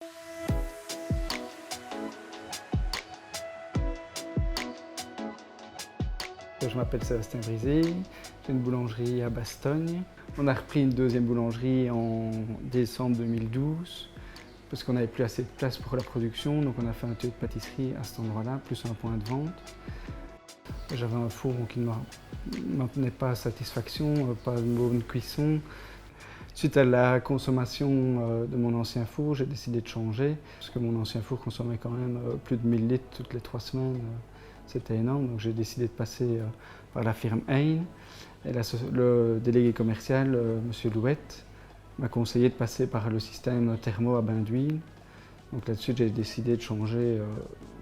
Je m'appelle Sébastien Brisé, j'ai une boulangerie à Bastogne. On a repris une deuxième boulangerie en décembre 2012 parce qu'on n'avait plus assez de place pour la production, donc on a fait un atelier de pâtisserie à cet endroit-là, plus un point de vente. J'avais un four qui ne m'amenait pas à satisfaction, pas de bonne cuisson. Suite à la consommation de mon ancien four, j'ai décidé de changer parce que mon ancien four consommait quand même plus de 1000 litres toutes les 3 semaines. C'était énorme, donc j'ai décidé de passer par la firme Hein. Et le délégué commercial, M. Louette, m'a conseillé de passer par le système thermo à bain d'huile. Donc là-dessus, j'ai décidé de changer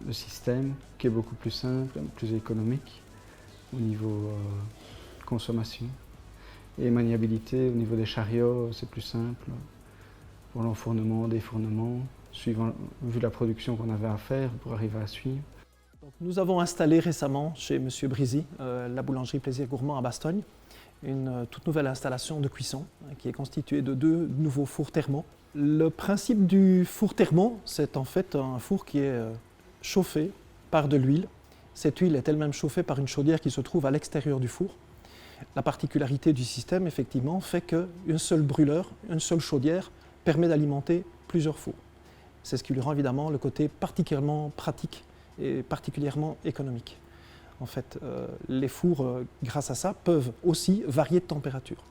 le système, qui est beaucoup plus simple, plus économique au niveau consommation. Et maniabilité, au niveau des chariots, c'est plus simple pour l'enfournement, défournement, vu la production qu'on avait à faire pour arriver à suivre. Donc, nous avons installé récemment chez M. Brisy, la boulangerie Plaisir Gourmand à Bastogne, une toute nouvelle installation de cuisson qui est constituée de 2 nouveaux fours thermo. Le principe du four thermo, c'est en fait un four qui est chauffé par de l'huile. Cette huile est elle-même chauffée par une chaudière qui se trouve à l'extérieur du four. La particularité du système, effectivement, fait qu'une seule brûleur, une seule chaudière permet d'alimenter plusieurs fours. C'est ce qui lui rend évidemment le côté particulièrement pratique et particulièrement économique. En fait, les fours, grâce à ça, peuvent aussi varier de température.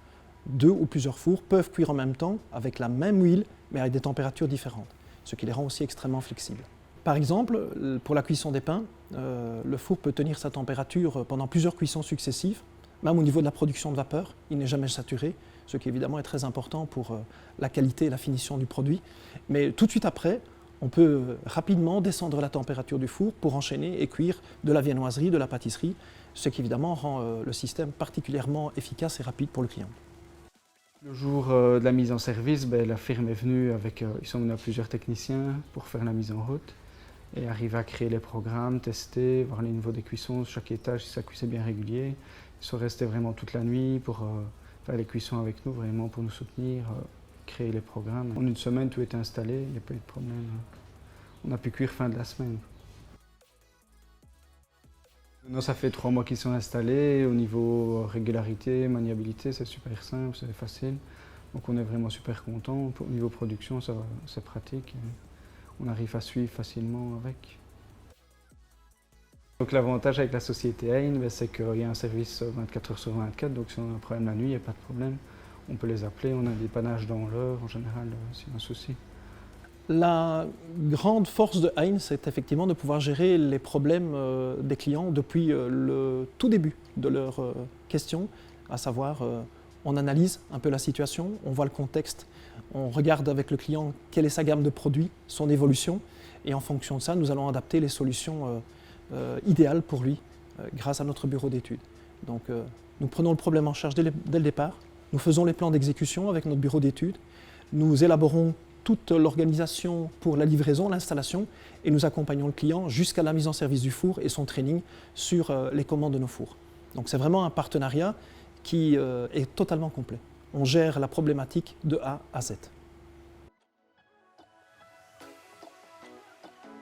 2 ou plusieurs fours peuvent cuire en même temps avec la même huile, mais avec des températures différentes, ce qui les rend aussi extrêmement flexibles. Par exemple, pour la cuisson des pains, le four peut tenir sa température pendant plusieurs cuissons successives. Même au niveau de la production de vapeur, il n'est jamais saturé, ce qui évidemment est très important pour la qualité et la finition du produit. Mais tout de suite après, on peut rapidement descendre la température du four pour enchaîner et cuire de la viennoiserie, de la pâtisserie, ce qui évidemment rend le système particulièrement efficace et rapide pour le client. Le jour de la mise en service, la firme est venue ils sont venus à plusieurs techniciens pour faire la mise en route et arriver à créer les programmes, tester, voir les niveaux des cuissons sur chaque étage si ça cuisait bien régulier. Ils sont restés vraiment toute la nuit pour faire les cuissons avec nous, vraiment pour nous soutenir, créer les programmes. En une semaine, tout était installé, il n'y a pas eu de problème. On a pu cuire fin de la semaine. Maintenant, ça fait 3 mois qu'ils sont installés. Au niveau régularité, maniabilité, c'est super simple, c'est facile. Donc on est vraiment super content. Au niveau production, c'est pratique. On arrive à suivre facilement avec. Donc l'avantage avec la société Hein, c'est qu'il y a un service 24 heures sur 24, donc si on a un problème la nuit, il n'y a pas de problème. On peut les appeler, on a des pannages dans l'heure en général s'il y a un souci. La grande force de Hein, c'est effectivement de pouvoir gérer les problèmes des clients depuis le tout début de leurs questions, à savoir on analyse un peu la situation, on voit le contexte, on regarde avec le client quelle est sa gamme de produits, son évolution, et en fonction de ça, nous allons adapter les solutions idéales pour lui grâce à notre bureau d'études. Donc nous prenons le problème en charge dès le départ, nous faisons les plans d'exécution avec notre bureau d'études, nous élaborons toute l'organisation pour la livraison, l'installation, et nous accompagnons le client jusqu'à la mise en service du four et son training sur les commandes de nos fours. Donc c'est vraiment un partenariat qui est totalement complet. On gère la problématique de A à Z.